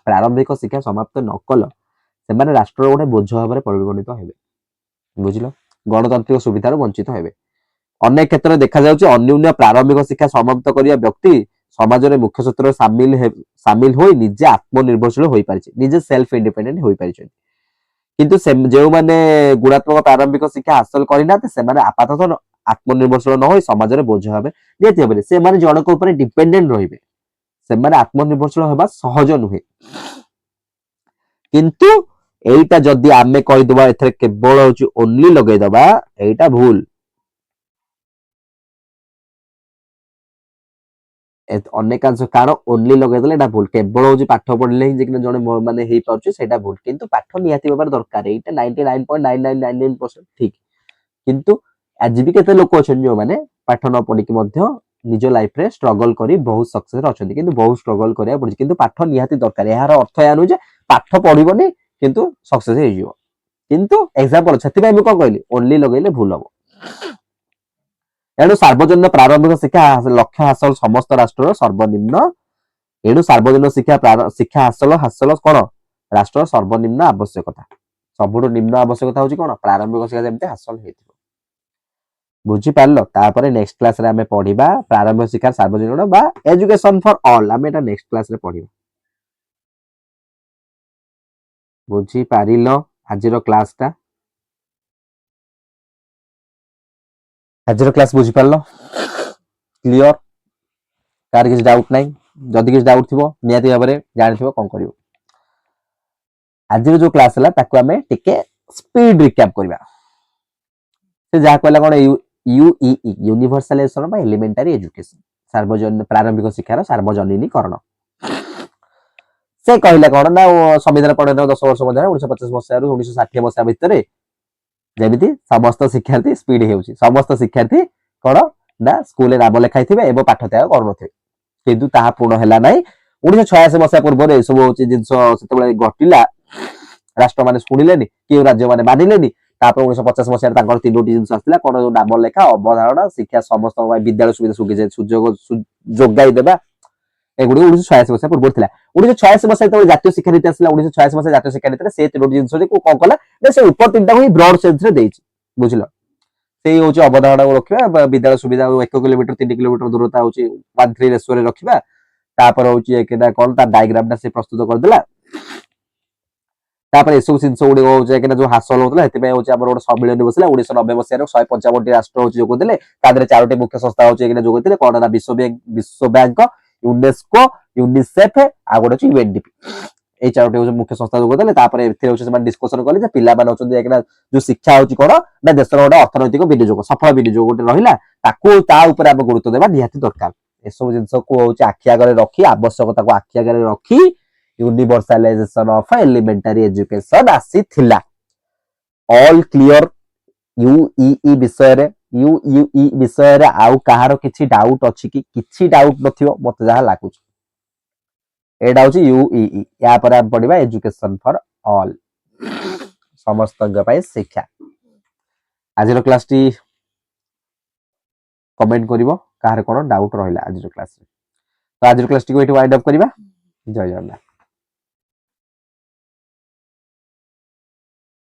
प्रारंभिक शिक्षा समाप्त न कल से माने राष्ट्र गोटे बोझ भाव परिगणित हेबे। बुझिल गणतांत्रिक सुविधार वंचित हेबे। अनेक क्षेत्र में देखा जाउची अन्यून्य प्रारंभिक शिक्षा समाप्त करिया व्यक्ति समाज रे मुख्य क्षेत्र सामिल होई निजे आत्मनिर्भरशील होई पारिछि निजे सेल्फ इंडिपेंडेंट होई पारिछि। किंतु से जो माने गुणात्मक प्रारंभिक शिक्षा हासिल करिना से माने आपाततः आत्मनिर्भरशील न होई समाज रे बोझ भाबे जेति होबे से माने जणक ऊपर डिपेंडेंट रहिबे से माने आत्मनिर्भरशील होबा सहज नुहे। किंतु एटा जदि आमे कहिदबा एथरे केवल होची ओनली लगेई दबा एटा भूल अनेकांश कारण ओनली लगेई देले एटा भूल केवल होची पाठ पढले ही जे जने माने हेई पाउची सेटा भूल किंतु पाठ नियाती होबार दरकार एटा 99.9999% ठीक किंतु आज भी केते लोक अछन जो माने पाठ न पढी के मध्य निज लाइफ रे स्ट्रगल करी बहुत सक्सेस अछन किंतु बहुत स्ट्रगल करिया पड़ी किंतु पाठ नियाती दरकार यार अर्थ या नु जे पाठ पढिबनी किंतु सक्सेस हे जिवो किंतु एग्जांपल छथि भाई म को कहली ओनली लगेले भूल हो एणु सार्वजनिक प्रारंभिक शिक्षा लक्ष्य हासिल समस्त राष्ट्र सर्वनिम्न एणु सार्वजनिक शिक्षा हासिल हासिल कोन राष्ट्र सर्वनिम्न आवश्यकता सबुठु निम्न आवश्यकता होची कोन प्रारंभिक शिक्षा जेमते हासिल हेतिबो बुझी पारलो तापरे नेक्स्ट क्लास रे हमें पढिबा प्रारंभिक शिक्षा सार्वजनिक बा एजुकेशन फॉर ऑल हमें एटा नेक्स्ट क्लास रे पढिबा बुझी पारिलो आजिरो क्लास टा आजिरो क्लास बुझी पारलो क्लियर कार किछ डाउट नाही जदि किछ डाउट थिबो नियाती भाबरे जानि कोन करिवो आज जो क्लास हला ताको हमें टिके स्पीड रिकैप करबा से जा कहला कोन यूईई यूनिवर्सलाइजेशन बा एलिमेंटरी एजुकेशन सार्वजनिक प्रारंभिक शिक्षार सार्वजनीकरण से कहला कोन ना संविधान पढ़े 10 वर्ष मध्य 1950 मसिया रु 1960 मसिया भितरे जेमिति समस्त शिक्षार्थी स्पीड हेउची समस्त शिक्षार्थी कोन ना स्कूल रे नाम लेखाइथिबे एवं पाठ त्याग करनथे किंतु ताहा पूर्ण हैला नाही 1986 मसिया पूर्व रे सब होची जिंस सेतेबेले घटिला राष्ट्र माने सुनिलेनी कि राज्य माने मानिलेनी तापर 1950 मसिया तांकर तीनोटी जिंस आसला कोन जो नाम लेखा अवधारणा शिक्षा समस्त विद्यालय सुविधा सुयोग जोगाई देबा एगुडी 1986 मसिया पूर्व थिला 1986 मसिया तो जातीय शिक्षा नीति आसला 1986 मसिया जातीय शिक्षा नीति रे से तीनोटी जिंस को कोन कला ने से ऊपर तीनटा को ब्रॉड सेंस रे देछि बुझिलो सेही होची अवधारणा को रखिबा विद्यालय सुविधा 1 किलोमीटर 3 किलोमीटर दूरता होची 1:3 रेशियो रे रखिबा तापर होची एकेदा कोन ता डायग्राम ता से प्रस्तुत कर देला तापर एसो सिंस उडी होचे कि जो हासिल होतला हेति पे होचे हमर सम्मेलन बसला 1990 मसिया रो 155 टी राष्ट्र होची जोग देले तादरे चारोटी मुख्य संस्था होची कि जोग देले कोन ना विश्व बैंक यूनेस्को यूनिसेफ आ गोटे होची यूएनडीपी ए चारोटी होची मुख्य संस्था जोग देले तापर एथे होची से डिस्कशन करले जे पिला माने होचन कि जो शिक्षा होची कोन ना देशर गोटे अर्थनैतिक विनियोग सफल विनियोग गोटे रहिला ताको ता ऊपर हम गुरुत्व देबा निहाती दरकार एसो जिंस को होची आखि आगरे रखी आवश्यकता को आखि आगरे रखी यूनिवर्सलाइजेशन ऑफ एलिमेंटरी एजुकेशन आसी थिला ऑल क्लियर यूईई विषय रे आउ कहार किछि डाउट अछि कि किछि डाउट नथियो मते जहा लागुछ एडा होची यूईई या पर हम पढिबा एजुकेशन फॉर ऑल समस्त पय शिक्षा आजिरो क्लास टी कमेंट करिवो कहार कोन डाउट रहिला आजिरो क्लास रे तो आजिरो क्लास टी को एठी वाइंड अप करिबा जय जगन्नाथ।